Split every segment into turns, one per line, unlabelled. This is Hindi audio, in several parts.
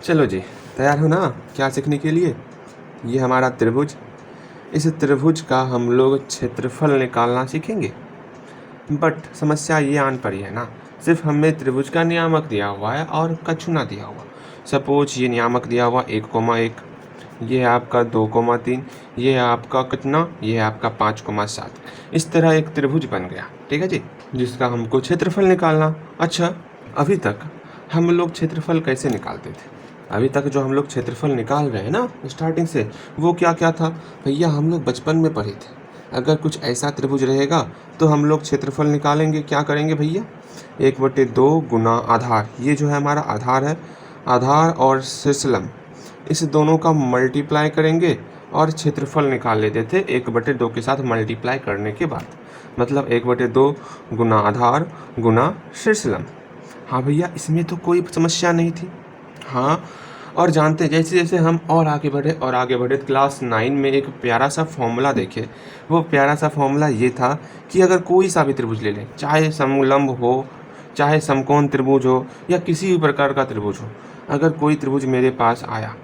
चलो जी, तैयार हो ना क्या सीखने के लिए। ये हमारा त्रिभुज, इस त्रिभुज का हम लोग क्षेत्रफल निकालना सीखेंगे। बट समस्या ये आन पड़ी है ना, सिर्फ हमें त्रिभुज का नियामक दिया हुआ है और कछु ना दिया हुआ। सपोज ये नियामक दिया हुआ 1,1, ये है आपका 2,3, ये है आपका कितना, ये है आपका 5,7। इस तरह एक त्रिभुज बन गया, ठीक है जी, जिसका हमको क्षेत्रफल निकालना। अच्छा, अभी तक हम लोग क्षेत्रफल कैसे निकालते थे? अभी तक जो हम लोग क्षेत्रफल निकाल रहे हैं ना स्टार्टिंग से, वो क्या क्या था भैया, हम लोग बचपन में पढ़े थे। अगर कुछ ऐसा त्रिभुज रहेगा तो हम लोग क्षेत्रफल निकालेंगे, क्या करेंगे भैया, 1/2 गुना आधार, ये जो है हमारा आधार है, आधार और शीर्षलंब, इस दोनों का मल्टीप्लाई करेंगे और क्षेत्रफल निकाल लेते थे 1/2 के साथ मल्टीप्लाई करने के बाद। मतलब 1/2 गुना आधार गुना शीर्षलंब। हाँ भैया, इसमें तो कोई समस्या नहीं थी। हाँ, और जानते जैसे जैसे हम और आगे बढ़े क्लास 9 में एक प्यारा सा फॉर्मूला देखे। वो प्यारा सा फॉर्मूला ये था कि अगर कोई सा भी त्रिभुज ले लें, चाहे समलंब हो, चाहे समकोण त्रिभुज हो, या किसी भी प्रकार का त्रिभुज हो, अगर कोई त्रिभुज मेरे पास आया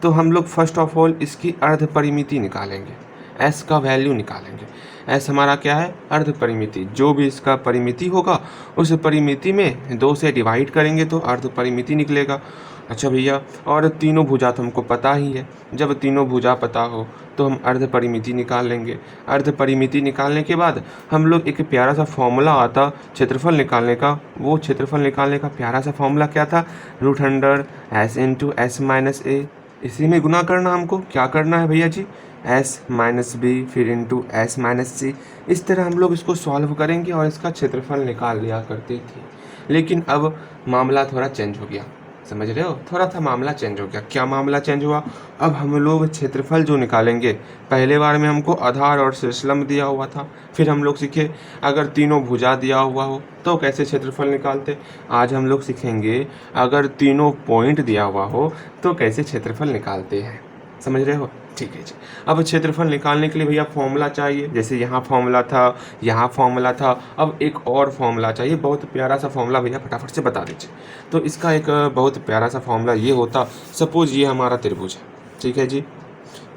तो हम लोग फर्स्ट ऑफ ऑल इसकी अर्ध परिमिति निकालेंगे, एस का वैल्यू निकालेंगे। एस हमारा क्या है, अर्ध परिमिति। जो भी इसका परिमिति होगा उस परिमिति में 2 से डिवाइड करेंगे तो अर्ध परिमिति निकलेगा। अच्छा भैया, और तीनों भुजा तो हमको पता ही है, जब तीनों भुजा पता हो तो हम अर्ध परिमिति निकाल लेंगे। अर्ध परिमिति निकालने के बाद हम लोग एक प्यारा सा फॉर्मूला आता क्षेत्रफल निकालने का, वो क्षेत्रफल निकालने का प्यारा सा फॉर्मूला क्या था, √S/S-A। इसी में गुना करना, हमको क्या करना है भैया जी, S-B फिर इंटू S-C। इस तरह हम लोग इसको सॉल्व करेंगे और इसका क्षेत्रफल निकाल लिया करते थे। लेकिन अब मामला थोड़ा चेंज हो गया, समझ रहे हो, थोड़ा सा मामला चेंज हो गया। क्या मामला चेंज हुआ, अब हम लोग क्षेत्रफल जो निकालेंगे, पहले बार में हमको आधार और शीर्षलंब दिया हुआ था, फिर हम लोग सीखे अगर तीनों भुजा दिया हुआ हो तो कैसे क्षेत्रफल निकालते। आज हम लोग सीखेंगे अगर तीनों पॉइंट दिया हुआ हो तो कैसे क्षेत्रफल निकालते हैं, समझ रहे हो। ठीक है जी, अब क्षेत्रफल निकालने के लिए भैया फॉर्मूला चाहिए, जैसे यहाँ फॉर्मूला था, यहाँ फॉर्मूला था, अब एक और फॉर्मूला चाहिए। बहुत प्यारा सा फॉर्मूला भैया फटाफट से बता दीजिए। तो इसका एक बहुत प्यारा सा फॉर्मूला ये होता, सपोज ये हमारा त्रिभुज है, ठीक है जी,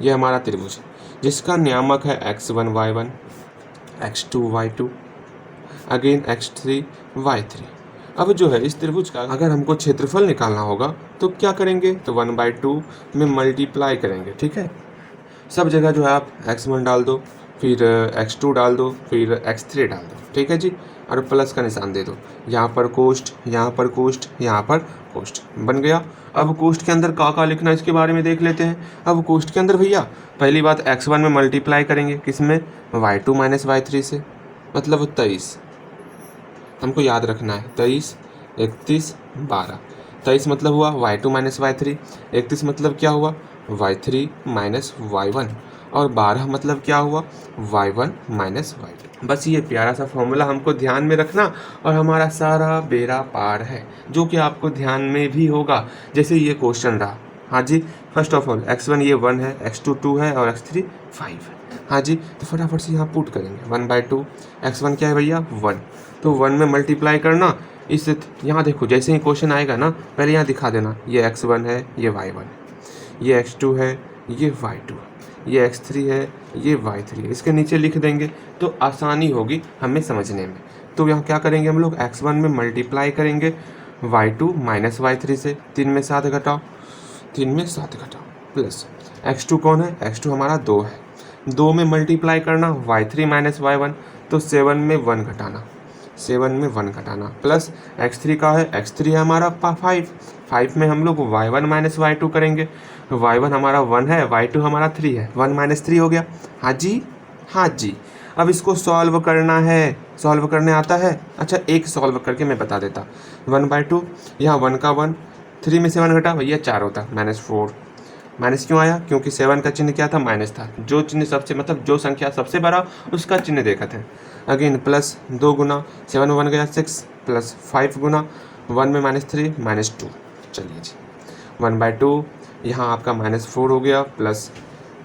ये हमारा त्रिभुज है जिसका नियामक है x1 y1, x2 y2, again x3 y3। अब जो है इस त्रिभुज का अगर हमको क्षेत्रफल निकालना होगा तो क्या करेंगे, तो 1/2 में मल्टीप्लाई करेंगे, ठीक है। सब जगह जो है आप x1 डाल दो, फिर x2 डाल दो, फिर x3 डाल दो, ठीक है जी, और प्लस का निशान दे दो। यहाँ पर कोष्ठ, यहाँ पर कोष्ठ, यहाँ पर कोष्ठ बन गया। अब कोष्ठ के अंदर का लिखना इसके बारे में देख लेते हैं। अब कोष्ठ के अंदर भैया पहली बात x1 में मल्टीप्लाई करेंगे, किसमें, y2 - y3 से, मतलब 23। हमको याद रखना है 23, 31, 12। 23 मतलब हुआ y2 - y3, 31 मतलब क्या हुआ, y3 - y1, और 12 मतलब क्या हुआ, y1 - y2। बस ये प्यारा सा फॉर्मूला हमको ध्यान में रखना और हमारा सारा बेड़ा पार है, जो कि आपको ध्यान में भी होगा। जैसे ये क्वेश्चन रहा, हाँ जी, फर्स्ट ऑफ ऑल x1 ये 1 है, x2 2 है और x3 5 है। हाँ जी, तो फटाफट से यहाँ पुट करेंगे 1/2, x1 क्या है भैया 1, तो 1 में मल्टीप्लाई करना। इस यहाँ देखो जैसे ही क्वेश्चन आएगा ना, पहले यहाँ दिखा देना, ये x1 है, ये y1, ये x2 है, ये y2, ये x3 है, ये y3 है। इसके नीचे लिख देंगे तो आसानी होगी हमें समझने में। तो यहाँ क्या करेंगे, हम लोग x1 में मल्टीप्लाई करेंगे y2 - y3 से, 3 में 7 घटाओ, 3 में 7 घटाओ, प्लस x2 कौन है, x2 हमारा 2 है, 2 में मल्टीप्लाई करना y3 - y1, तो 7 में 1 घटाना, 7 में 1 घटाना, प्लस x3 का है, x3 है हमारा 5, 5 में हम लोग y1 - y2 करेंगे, y1 हमारा 1 है, y2 हमारा 3 है, 1 - 3 हो गया। हाँ जी, हाँ जी। अब इसको सॉल्व करना है, सॉल्व करने आता है। अच्छा, एक सॉल्व करके मैं बता देता, 1/2, यहाँ 1 का 1, 3 में 7 घटा भैया 4 होता, -4। माइनस क्यों आया, क्योंकि 7 का चिन्ह क्या था, माइनस था। जो चिन्ह सबसे मतलब जो संख्या सबसे बड़ा उसका चिन्ह देखा था। अगेन प्लस 2 गुना 7 में 1 गया 6, प्लस 5 गुना 1 में -3 -2। चलिए जी, 1/2, यहाँ आपका -4 हो गया, प्लस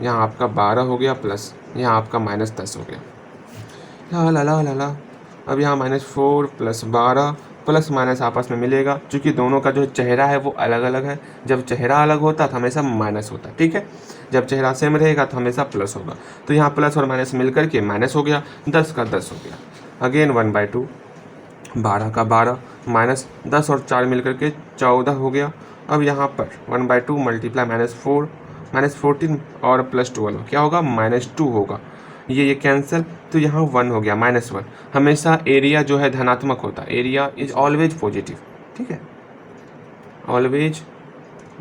यहाँ आपका 12 हो गया, प्लस यहाँ आपका -10 हो गया। ला ला ला ला ला। अब यहाँ -4 + 12 प्लस माइनस आपस में मिलेगा, क्योंकि दोनों का जो चेहरा है वो अलग अलग है। जब चेहरा अलग होता तो हमेशा माइनस होता, ठीक है। जब चेहरा सेम रहेगा तो हमेशा प्लस होगा। तो यहाँ प्लस और माइनस मिल करके माइनस हो गया, 10 का 10 हो गया। अगेन 1/2, 12 का 12 माइनस 10 और 4 मिल करके 14 हो गया। अब यहाँ पर 1/2 मल्टीप्लाई -4 -14 और +12 क्या होगा, -2 होगा। ये कैंसिल, तो यहाँ 1 हो गया, -1। हमेशा एरिया जो है धनात्मक होता है, एरिया इज ऑलवेज पॉजिटिव, ठीक है, ऑलवेज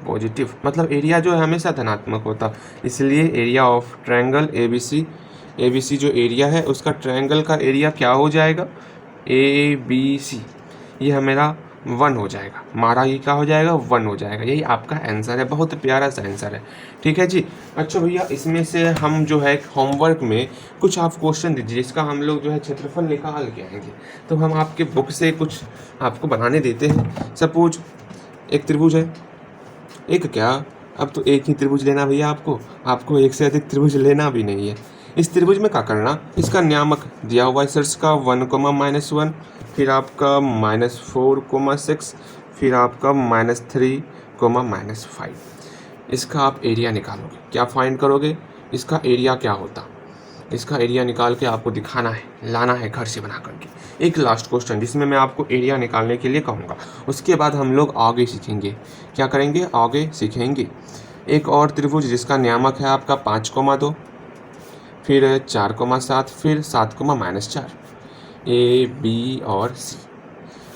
पॉजिटिव, मतलब एरिया जो है हमेशा धनात्मक होता। इसलिए एरिया ऑफ ट्रायंगल ABC जो एरिया है उसका ट्रायंगल का एरिया क्या हो जाएगा, ABC, ये मेरा 1 हो जाएगा, हमारा ये क्या हो जाएगा, 1 हो जाएगा। यही आपका आंसर है, बहुत प्यारा सा आंसर है, ठीक है जी। अच्छा भैया, इसमें से हम जो है होमवर्क में कुछ आप क्वेश्चन दीजिए जिसका हम लोग जो है क्षेत्रफल निकाल के आएंगे। तो हम आपके बुक से कुछ आपको बनाने देते हैं। सपोज एक त्रिभुज है, एक क्या, अब तो एक ही त्रिभुज लेना भैया, आपको एक से अधिक त्रिभुज लेना भी नहीं है। इस त्रिभुज में क्या करना, इसका नियामक दिया हुआ है शीर्ष का 1, -1, फिर आपका -4, 6, फिर आपका -3, -5। इसका आप एरिया निकालोगे, क्या फाइंड करोगे, इसका एरिया क्या होता, इसका एरिया निकाल के आपको दिखाना है, लाना है घर से बना करके। एक लास्ट क्वेश्चन जिसमें मैं आपको एरिया निकालने के लिए कहूँगा, उसके बाद हम लोग आगे सीखेंगे, क्या करेंगे, आगे सीखेंगे। एक और त्रिभुज जिसका नियामक है आपका 5, 2, फिर 4, 7, फिर 7, -4, A, B और C।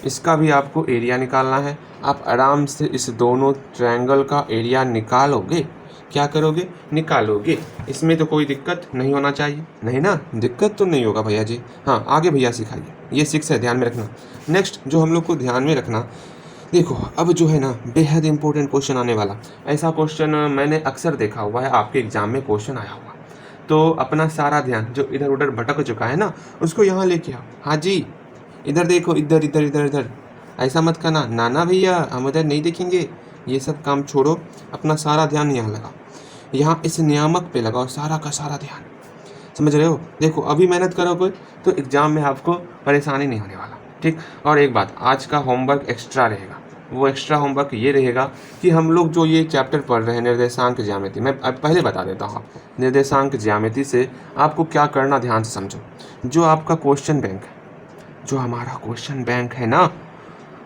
इसका भी आपको एरिया निकालना है। आप आराम से इस दोनों ट्रायंगल का एरिया निकालोगे, क्या करोगे, निकालोगे। इसमें तो कोई दिक्कत नहीं होना चाहिए, नहीं ना, दिक्कत तो नहीं होगा भैया जी। हाँ, आगे भैया सिखाइए, ये 6 है, ध्यान में रखना। नेक्स्ट जो हम लोग को ध्यान में रखना, देखो अब जो है ना बेहद इंपॉर्टेंट क्वेश्चन आने वाला। ऐसा क्वेश्चन मैंने अक्सर देखा हुआ है, आपके एग्जाम में क्वेश्चन आया हुआ। तो अपना सारा ध्यान जो इधर उधर भटक चुका है ना, उसको यहाँ लेके आओ। हाँ जी, इधर देखो, इधर इधर इधर इधर, ऐसा मत करना, नाना भैया हम उधर नहीं देखेंगे, ये सब काम छोड़ो, अपना सारा ध्यान यहाँ लगाओ, यहाँ इस नियामक पे लगाओ सारा का सारा ध्यान, समझ रहे हो। देखो अभी मेहनत करोगे तो एग्जाम में आपको परेशानी नहीं होने वाला, ठीक। और एक बात, आज का होमवर्क एक्स्ट्रा रहेगा। वो एक्स्ट्रा होमवर्क ये रहेगा कि हम लोग जो ये चैप्टर पढ़ रहे हैं निर्देशांक ज्यामिति, मैं अब पहले बता देता हूँ। निर्देशांक ज्यामिति से आपको क्या करना, ध्यान से समझो। जो आपका क्वेश्चन बैंक है, जो हमारा क्वेश्चन बैंक है ना,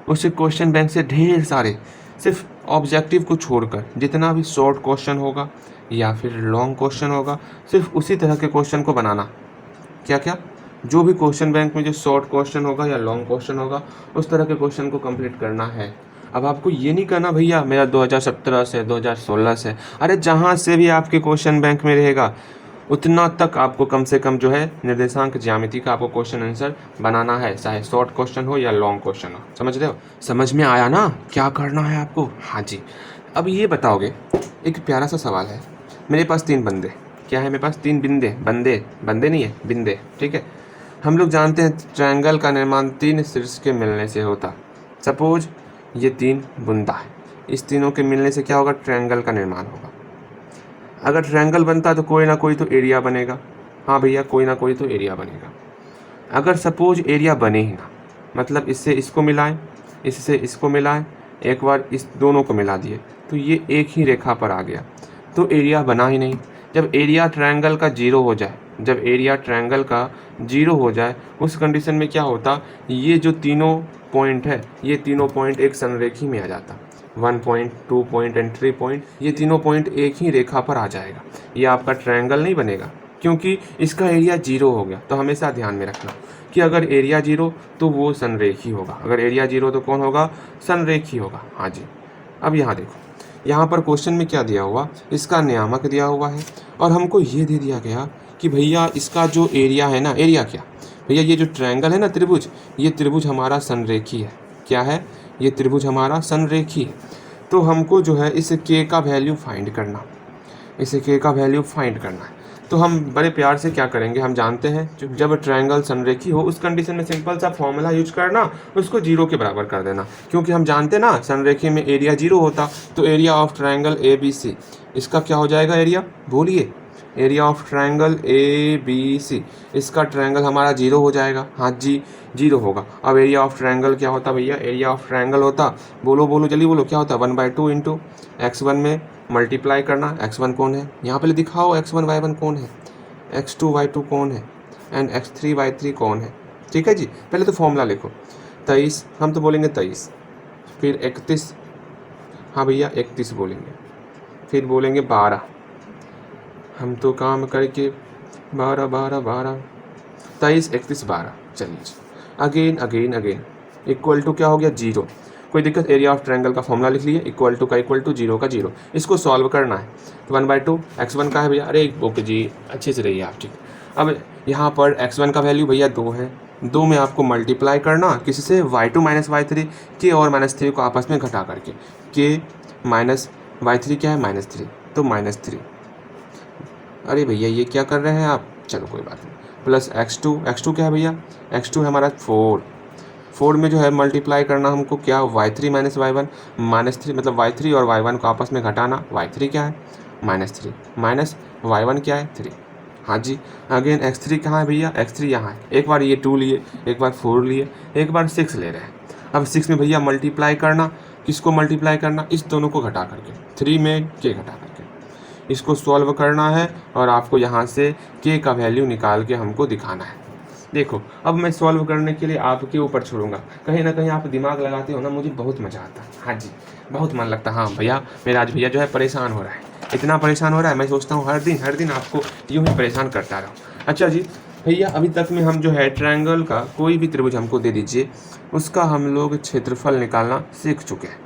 उस क्वेश्चन बैंक से ढेर सारे, सिर्फ ऑब्जेक्टिव को छोड़कर जितना भी शॉर्ट क्वेश्चन होगा या फिर लॉन्ग क्वेश्चन होगा, सिर्फ उसी तरह के क्वेश्चन को बनाना। क्या क्या, जो भी क्वेश्चन बैंक में जो शॉर्ट क्वेश्चन होगा या लॉन्ग क्वेश्चन होगा, उस तरह के क्वेश्चन को कंप्लीट करना है। अब आपको ये नहीं करना भैया मेरा 2017 से 2016 से, अरे जहाँ से भी आपके क्वेश्चन बैंक में रहेगा उतना तक आपको कम से कम जो है निर्देशांक ज्यामिति का आपको क्वेश्चन आंसर बनाना है, चाहे शॉर्ट क्वेश्चन हो या लॉन्ग क्वेश्चन हो। समझ रहे हो, समझ में आया ना क्या करना है आपको। हाँ जी, अब ये बताओगे, एक प्यारा सा सवाल है। मेरे पास 3 बंदे, क्या है मेरे पास 3 बिंदे, बंदे नहीं है, बिंदे, ठीक है। हम लोग जानते हैं ट्रायंगल का निर्माण 3 शीर्ष के मिलने से होता। सपोज ये 3 बुंदा है, इस तीनों के मिलने से क्या होगा, ट्रायंगल का निर्माण होगा। अगर ट्रायंगल बनता तो कोई ना कोई तो एरिया बनेगा। हाँ भैया, कोई ना कोई तो एरिया बनेगा। अगर सपोज एरिया बने ही ना, मतलब इससे इसको मिलाएं, इससे इसको मिलाएं, एक बार इस दोनों को मिला दिए तो ये एक ही रेखा पर आ गया, तो एरिया बना ही नहीं। जब एरिया ट्रायंगल का 0 हो जाए, जब एरिया ट्रायंगल का 0 हो जाए, उस कंडीशन में क्या होता, ये जो तीनों पॉइंट है, ये तीनों पॉइंट एक संरेखी में आ जाता। 1 पॉइंट, 2 पॉइंट एंड 3 पॉइंट, ये तीनों पॉइंट एक ही रेखा पर आ जाएगा। ये आपका ट्रायंगल नहीं बनेगा, क्योंकि इसका एरिया 0 हो गया। तो हमेशा ध्यान में रखना कि अगर एरिया 0 तो वो संरेखी होगा, अगर एरिया 0 तो कौन होगा, संरेखी होगा। हाँ जी, अब यहाँ देखो, यहाँ पर क्वेश्चन में क्या दिया हुआ, इसका नियामक दिया हुआ है और हमको ये दे दिया गया कि भैया इसका जो एरिया है ना, एरिया क्या भैया, ये जो ट्रायंगल है ना त्रिभुज, ये त्रिभुज हमारा संरेखी है। क्या है, ये त्रिभुज हमारा संरेखी है। तो हमको जो है इस के का वैल्यू फाइंड करना, इस के का वैल्यू फाइंड करना है। तो हम बड़े प्यार से क्या करेंगे, हम जानते हैं जब ट्रायंगल संरेखी हो उस कंडीशन में सिंपल सा फॉर्मूला यूज करना, उसको 0 के बराबर कर देना, क्योंकि हम जानते ना संरेखी में एरिया 0 होता। तो एरिया ऑफ ट्रायंगल ABC, इसका क्या हो जाएगा एरिया, बोलिए, एरिया ऑफ ट्रायंगल ABC, इसका ट्रायंगल हमारा 0 हो जाएगा। हाँ जी, जीरो होगा। अब एरिया ऑफ ट्रायंगल क्या होता भैया, एरिया ऑफ ट्रायंगल होता, बोलो बोलो जल्दी बोलो, क्या होता, 1/2 इंटू x1 में मल्टीप्लाई करना, x1 कौन है यहाँ पहले दिखाओ, x1 y1 कौन है, x2 y2 कौन है, एंड x3 y3 कौन है। ठीक है जी, पहले तो फॉर्मूला लिखो, 23 हम तो बोलेंगे 23, फिर 31, हाँ भैया 31 बोलेंगे, फिर बोलेंगे 12, हम तो काम करके 12 12 12, 23 31 12, चलिए again again again equal to क्या हो गया, जीरो। कोई दिक्कत, एरिया ऑफ ट्रायंगल का फॉर्मूला लिख लिए, इक्वल टू का इक्वल टू, जीरो का जीरो। इसको सॉल्व करना है, 1/2 x1 का है भैया, अरे ओके जी अच्छे से रहिए आप, ठीक। अब यहाँ पर x1 का वैल्यू भैया 2 है, 2 में आपको मल्टीप्लाई करना किससे, y2 माइनस y3, के और -3 को आपस में घटा करके, के माइनस y3 क्या है -3, तो -3। अरे भैया ये क्या कर रहे हैं आप, चलो कोई बात नहीं, प्लस x2 क्या है भैया, x2 है हमारा 4 में जो है मल्टीप्लाई करना हमको क्या, y3 माइनस y1 -3, मतलब y3 और y1 को आपस में घटाना, y3 क्या है -3 माइनस y1 क्या है 3। हाँ जी, अगेन x3 कहाँ है भैया, x3 यहाँ है, एक बार ये 2 लिए, एक बार 4 लिए, एक बार 6 ले रहे हैं। अब 6 में भैया मल्टीप्लाई करना, किसको मल्टीप्लाई करना, इस दोनों को घटा करके, 3 में के घटा करके इसको सॉल्व करना है, और आपको यहाँ से के का वैल्यू निकाल के हमको दिखाना है। देखो अब मैं सॉल्व करने के लिए आपके ऊपर छोड़ूंगा, कहीं ना कहीं आप दिमाग लगाते हो ना, मुझे बहुत मज़ा आता है। हाँ जी, बहुत मन लगता है। हाँ भैया, मेरा आज भैया जो है परेशान हो रहा है, इतना परेशान हो रहा है, मैं सोचता हूँ हर दिन आपको यूँ ही परेशान करता रहूँ। अच्छा जी भैया, अभी तक में हम जो है ट्रायंगल का कोई भी त्रिभुज हमको दे दीजिए, उसका हम लोग क्षेत्रफल निकालना सीख चुके हैं।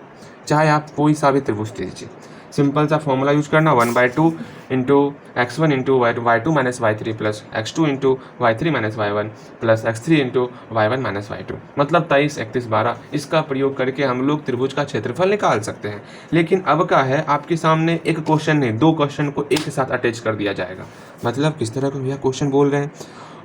चाहे आप कोई सा भी त्रिभुज दे दीजिए, सिंपल सा फॉर्मूला यूज करना, 1/2 into x1 into y2 minus y3 plus x2 into y3 minus y1 plus x3 into y1 minus y2, मतलब 23 31 12। इसका प्रयोग करके हम लोग त्रिभुज का क्षेत्रफल निकाल सकते हैं। लेकिन अब क्या है, आपके सामने एक क्वेश्चन नहीं, 2 क्वेश्चन को एक साथ अटैच कर दिया जाएगा। मतलब किस तरह का भैया क्वेश्चन बोल रहे हैं,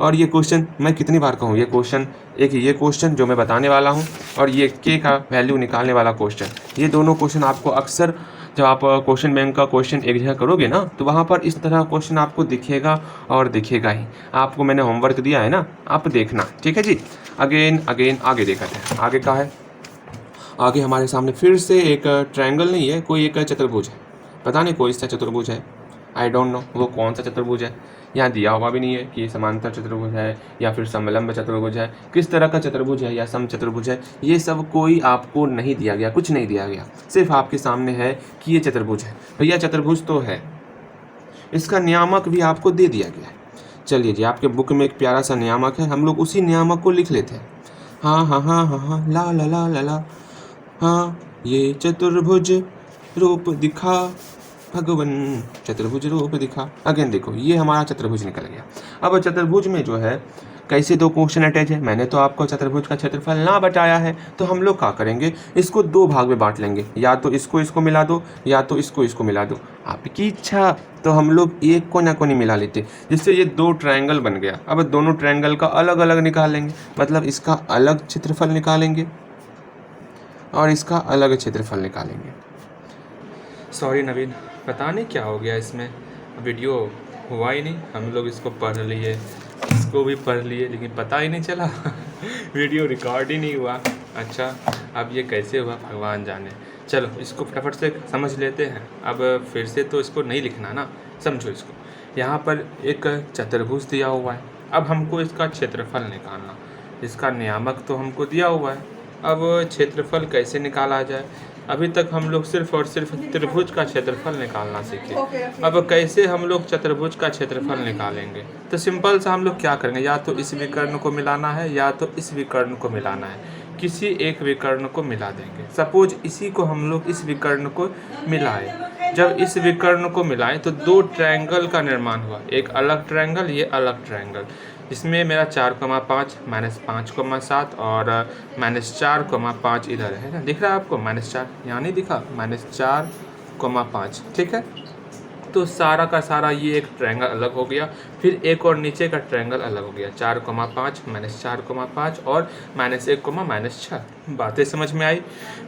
और ये क्वेश्चन मैं कितनी बार कहूँ, ये क्वेश्चन एक, ये क्वेश्चन जो मैं बताने वाला हूँ, और ये के का वैल्यू निकालने वाला क्वेश्चन, ये दोनों क्वेश्चन आपको अक्सर जब आप क्वेश्चन बैंक का क्वेश्चन एक जगह करोगे ना, तो वहाँ पर इस तरह क्वेश्चन आपको दिखेगा और दिखेगा ही। आपको मैंने होमवर्क दिया है ना, आप देखना, ठीक है जी। अगेन अगेन आगे देखते हैं, आगे का है, आगे हमारे सामने फिर से एक ट्रायंगल नहीं है, कोई एक चतुर्भुज है, पता नहीं कोई सा चतुर्भुज है, आई डोंट नो वो कौन सा चतुर्भुज है। यहाँ दिया हुआ भी नहीं है कि समांतर चतुर्भुज है या फिर समलंब चतुर्भुज है, किस तरह का चतुर्भुज है या सम चतुर्भुज है, ये सब कोई आपको नहीं दिया गया, कुछ नहीं दिया गया, सिर्फ आपके सामने है कि ये चतुर्भुज है। भैया चतुर्भुज तो है, इसका नियामक भी आपको दे दिया गया है। चलिए जी, आपके बुक में एक प्यारा सा नियामक है, हम लोग उसी नियामक को लिख लेते हैं। हाँ हाँ हाँ हाँ हाँ, ला ला ला ला ला, हाँ ये चतुर्भुज रूप दिखा भगवन, चतुर्भुज रूप दिखा। अगेन देखो, ये हमारा चतुर्भुज निकल गया। अब चतुर्भुज में जो है कैसे 2 क्वेश्चन अटैच है, मैंने तो आपको चतुर्भुज का क्षेत्रफल ना बताया है, तो हम लोग क्या करेंगे, इसको 2 भाग में बांट लेंगे, या तो इसको मिला दो, या तो इसको मिला दो, आपकी इच्छा। तो हम लोग एक को ना को नहीं मिला लेते, जिससे ये 2 ट्रायंगल बन गया। अब दोनों ट्रायंगल का अलग अलग निकालेंगे, मतलब इसका अलग क्षेत्रफल निकालेंगे और इसका अलग क्षेत्रफल निकालेंगे। सॉरी नवीन, पता नहीं क्या हो गया इसमें, वीडियो हुआ ही नहीं, हम लोग इसको पढ़ लिए, इसको भी पढ़ लिए, लेकिन पता ही नहीं चला वीडियो रिकॉर्ड ही नहीं हुआ। अच्छा, अब ये कैसे हुआ भगवान जाने। चलो इसको फटाफट से समझ लेते हैं। अब फिर से तो इसको नहीं लिखना ना, समझो इसको। यहाँ पर एक चतुर्भुज दिया हुआ है, अब हमको इसका क्षेत्रफल निकालना, इसका नियामक तो हमको दिया हुआ है। अब क्षेत्रफल कैसे निकाला जाए, अभी तक हम लोग सिर्फ और सिर्फ त्रिभुज का क्षेत्रफल निकालना सीखे, अब कैसे हम लोग चतुर्भुज का क्षेत्रफल निकालेंगे। तो सिंपल सा हम लोग क्या करेंगे, या तो इस विकर्ण को मिलाना है या तो इस विकर्ण को मिलाना है, किसी एक विकर्ण को मिला देंगे। सपोज इसी को हम लोग इस विकर्ण को मिलाए, जब इस विकर्ण को मिलाएं तो 2 ट्रायंगल का निर्माण हुआ, एक अलग ट्रायंगल, ये अलग ट्रायंगल। इसमें मेरा 4,5 -5,7 और -4,5 इधर है ना, दिख रहा है आपको, -4 यहाँ नहीं दिखा, -4,5, ठीक है। तो सारा का सारा ये एक ट्रायंगल अलग हो गया, फिर एक और नीचे का ट्रायंगल अलग हो गया, 4,5 -4,5 और -1,-6। बातें समझ में आई।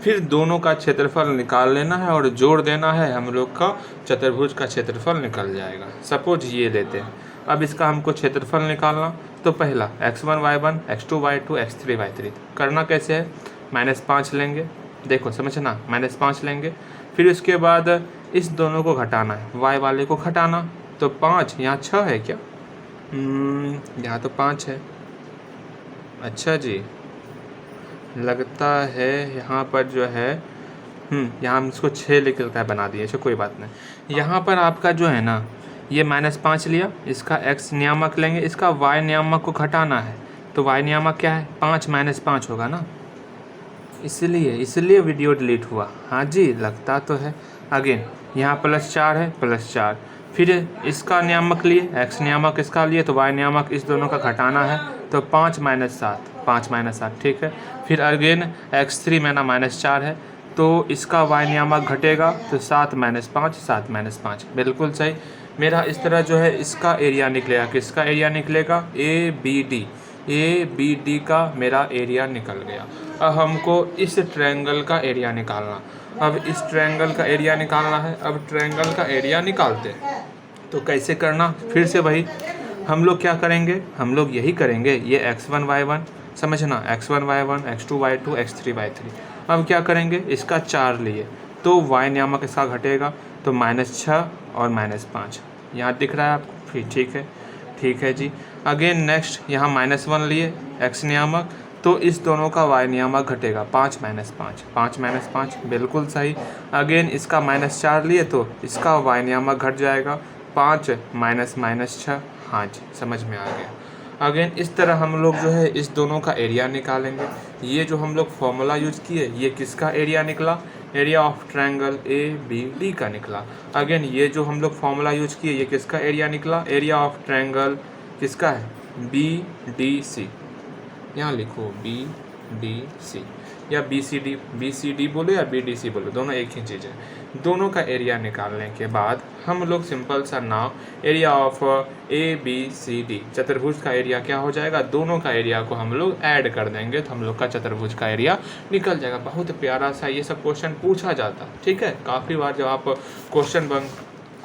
फिर दोनों का क्षेत्रफल निकाल लेना है और जोड़ देना है, हम लोग का चतुर्भुज का क्षेत्रफल निकल जाएगा। सपोज ये लेते हैं, अब इसका हमको क्षेत्रफल निकालना, तो पहला x1 y1 x2 y2 x3 y3 करना कैसे है, -5 लेंगे, देखो समझना, -5 लेंगे, फिर उसके बाद इस दोनों को घटाना है, y वाले को घटाना, तो 5 यहाँ 6 है क्या, यहाँ तो 5 है, अच्छा जी लगता है यहाँ पर जो है यहाँ हम इसको 6 लिख कर बना दिए, अच्छा कोई बात नहीं। यहाँ पर आपका जो है ना ये -5 लिया, इसका x नियामक लेंगे, इसका y नियामक को घटाना है, तो y नियामक क्या है, 5 -5 होगा ना, इसलिए वीडियो डिलीट हुआ, हाँ जी लगता तो है। अगेन यहाँ +4 है, +4, फिर इसका नियामक लिए, x नियामक इसका लिए, तो y नियामक इस दोनों का घटाना है, तो 5 -7, 5 -7 ठीक है। फिर अगेन x3 में ना -4 है, तो इसका y नियामक घटेगा, तो 7 -5, 7 -5 बिल्कुल सही। मेरा इस तरह जो है इसका एरिया निकलेगा, किसका एरिया निकलेगा, ए बी डी का मेरा एरिया निकल गया। अब हमको इस ट्रायंगल का एरिया निकालना, अब इस ट्रायंगल का एरिया निकालना है। अब ट्रायंगल का एरिया निकालते हैं, तो कैसे करना, फिर से वही हम लोग क्या करेंगे, हम लोग यही करेंगे, ये x1 y1 समझना, x1 y1 x2 y2 x3 y3। अब क्या करेंगे, इसका 4 लिए, तो y नियामक इसका घटेगा, तो -6 और -5 यहाँ दिख रहा है आपको, फिर ठीक है जी। अगेन नेक्स्ट यहाँ -1 लिए x नियामक, तो इस दोनों का y नियामक घटेगा, 5 -5, 5 -5 बिल्कुल सही। अगेन इसका -4 लिए, तो इसका y नियामक घट जाएगा, 5 -6, हाँ जी समझ में आ गया। अगेन इस तरह हम लोग जो है इस दोनों का एरिया निकालेंगे। ये जो हम लोग फॉर्मूला यूज किए, ये किसका एरिया निकला, area of triangle A B D का निकला। अगेन ये जो हम लोग फॉर्मूला यूज किए, ये किसका एरिया निकला, एरिया ऑफ ट्रायंगल किसका है, बी डी सी, यहाँ लिखो बी डी सी, या बी सी डी बोलो या बी डी सी बोलो, दोनों एक ही चीज़ है। दोनों का एरिया निकालने के बाद हम लोग सिंपल सा now area of A B C D, चतुर्भुज का एरिया क्या हो जाएगा, दोनों का एरिया को हम लोग ऐड कर देंगे, तो हम लोग का चतुर्भुज का एरिया निकल जाएगा। बहुत प्यारा सा ये सब क्वेश्चन पूछा जाता, ठीक है, काफ़ी बार जब आप क्वेश्चन बैंक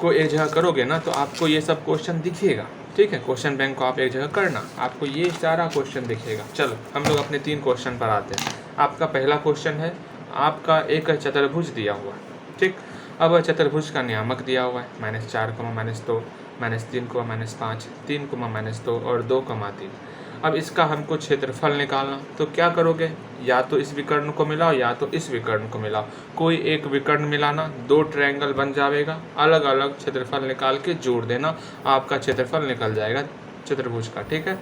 को एक जगह करोगे ना, तो आपको ये सब क्वेश्चन दिखेगा, ठीक है, क्वेश्चन बैंक को आप एक जगह करना, आपको ये सारा क्वेश्चन दिखेगा। चलो हम लोग अपने 3 क्वेश्चन पर आते हैं। आपका पहला क्वेश्चन है, आपका एक चतुर्भुज दिया हुआ है, ठीक, अब चतुर्भुज का नियामक दिया हुआ है, -4, -2, -3, -5, 3, -2 और 2, 3। अब इसका हमको क्षेत्रफल निकालना, तो क्या करोगे, या तो इस विकर्ण को मिलाओ या तो इस विकर्ण को मिलाओ, कोई एक विकर्ण मिलाना, 2 ट्रायंगल बन जाएगा, अलग अलग क्षेत्रफल निकाल के जोड़ देना, आपका क्षेत्रफल निकल जाएगा चतुर्भुज का, ठीक है।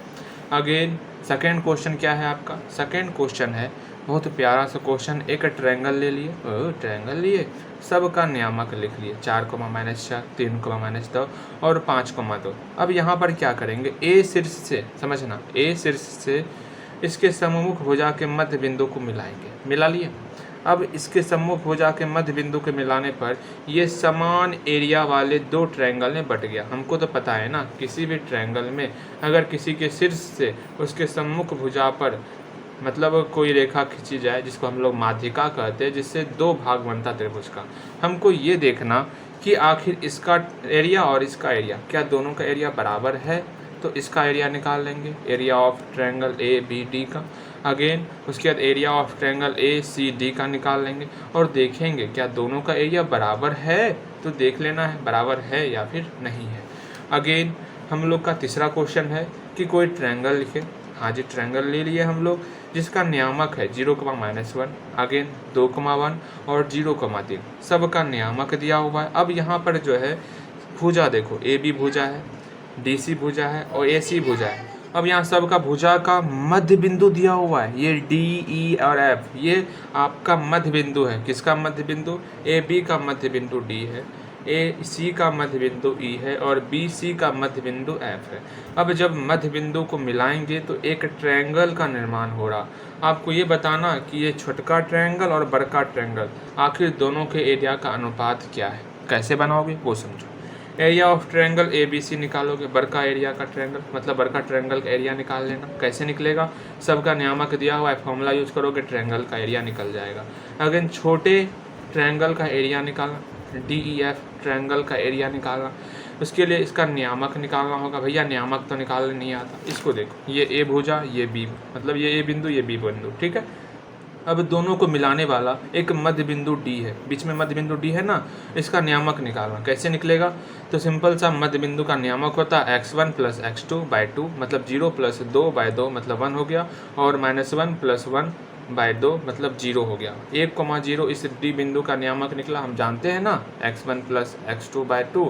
अगेन सेकेंड क्वेश्चन क्या है आपका, सेकेंड क्वेश्चन है बहुत प्यारा सा क्वेश्चन, एक ट्रायंगल ले लिए, ट्रायंगल लिए, सबका नियामक लिख लिए, 4, -4, 3, -2 और 5, 2। अब यहाँ पर क्या करेंगे, ए शीर्ष से, समझना, ए शीर्ष से इसके सम्मुख भुजा के मध्य बिंदु को मिलाएंगे, मिला लिए। अब इसके सम्मुख भुजा के मध्य बिंदु के मिलाने पर ये समान एरिया वाले 2 ट्रायंगल में बट गया। हमको तो पता है ना, किसी भी ट्रायंगल में अगर किसी के शीर्ष से उसके सम्मुख भुजा पर मतलब कोई रेखा खींची जाए, जिसको हम लोग माध्यिका कहते हैं, जिससे 2 भाग बनता त्रिभुज का, हमको ये देखना कि आखिर इसका एरिया और इसका एरिया क्या दोनों का एरिया बराबर है, तो इसका एरिया निकाल लेंगे, area of triangle A B D का। अगेन उसके बाद area of triangle A C D का निकाल लेंगे और देखेंगे क्या दोनों का एरिया बराबर है, तो देख लेना है बराबर है या फिर नहीं है। अगेन हम लोग का तीसरा क्वेश्चन है कि कोई ट्रायंगल लिखे, हाँ जी ट्रायंगल ले लिए हम लोग, जिसका नियामक है 0, -1, अगेन 2, 1 और 0, 3, सबका नियामक दिया हुआ है। अब यहाँ पर जो है भुजा देखो, ए बी भुजा है, डी सी भुजा है और ए सी भुजा है। अब यहाँ सबका भुजा का मध्य बिंदु दिया हुआ है, ये डी ई और एफ, ये आपका मध्य बिंदु है, किसका मध्य बिंदु, ए बी का मध्य बिंदु डी है, ए सी का मध्य बिंदु ई है और बी सी का मध्य बिंदु एफ है। अब जब मध्य बिंदु को मिलाएंगे तो एक ट्रायंगल का निर्माण हो रहा। आपको ये बताना कि ये छोटका ट्रायंगल और बड़का ट्रायंगल आखिर दोनों के एरिया का अनुपात क्या है, कैसे बनाओगे वो समझो। Area of triangle A B C निकालोगे, बड़का एरिया का ट्रायंगल मतलब बड़का ट्रायंगल का एरिया निकाल लेना, कैसे निकलेगा, सबका नियामक दिया हुआ है, फॉर्मूला यूज करोगे, ट्रायंगल का एरिया निकल जाएगा। अगेन छोटे ट्रायंगल का एरिया निकालना, डी ई एफ ट्रायंगल का एरिया निकालना,
उसके लिए इसका नियामक निकालना होगा। भैया नियामक तो निकालने नहीं आता, इसको देखो, ये ए भुजा, ये बी, मतलब ये ए बिंदु, ये बी बिंदु, ठीक है। अब दोनों को मिलाने वाला एक मध्य बिंदु डी है, बीच में मध्य बिंदु डी है ना, इसका नियामक निकालना। कैसे निकलेगा? तो सिंपल सा मध्य बिंदु का नियामक होता है x1 प्लस x2/2, मतलब 0 प्लस 2/2 मतलब 1 हो गया, और -1 प्लस 1/2 मतलब 0 हो गया। 1,0 इस डी बिंदु का नियामक निकला, हम जानते हैं ना, x1 plus x2/2,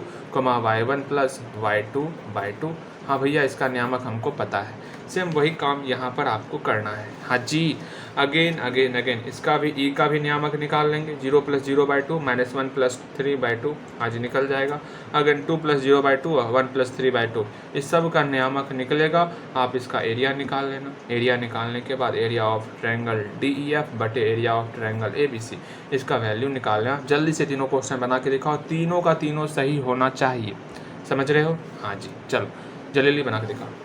y1 plus y2/2। हाँ भैया, इसका नियामक हमको पता है। सेम वही काम यहाँ पर आपको करना है। हाँ जी, अगेन अगेन अगेन इसका भी, ई का भी नियामक निकाल लेंगे। 0 प्लस 0/2, -1 प्लस 3/2, आज निकल जाएगा। अगेन 2 प्लस 0/2, 1 प्लस 3/2, इस सब का नियामक निकलेगा। आप इसका एरिया निकाल लेना। एरिया निकालने के बाद एरिया ऑफ ट्रायंगल DEF बटे एरिया ऑफ ट्रायंगल ABC, इसका वैल्यू निकाल लेना। जल्दी से तीनों क्वेश्चन बना के दिखाओ, तीनों का तीनों सही होना चाहिए। समझ रहे हो? हाँ जी, चलो जल्दी बना के दिखाओ।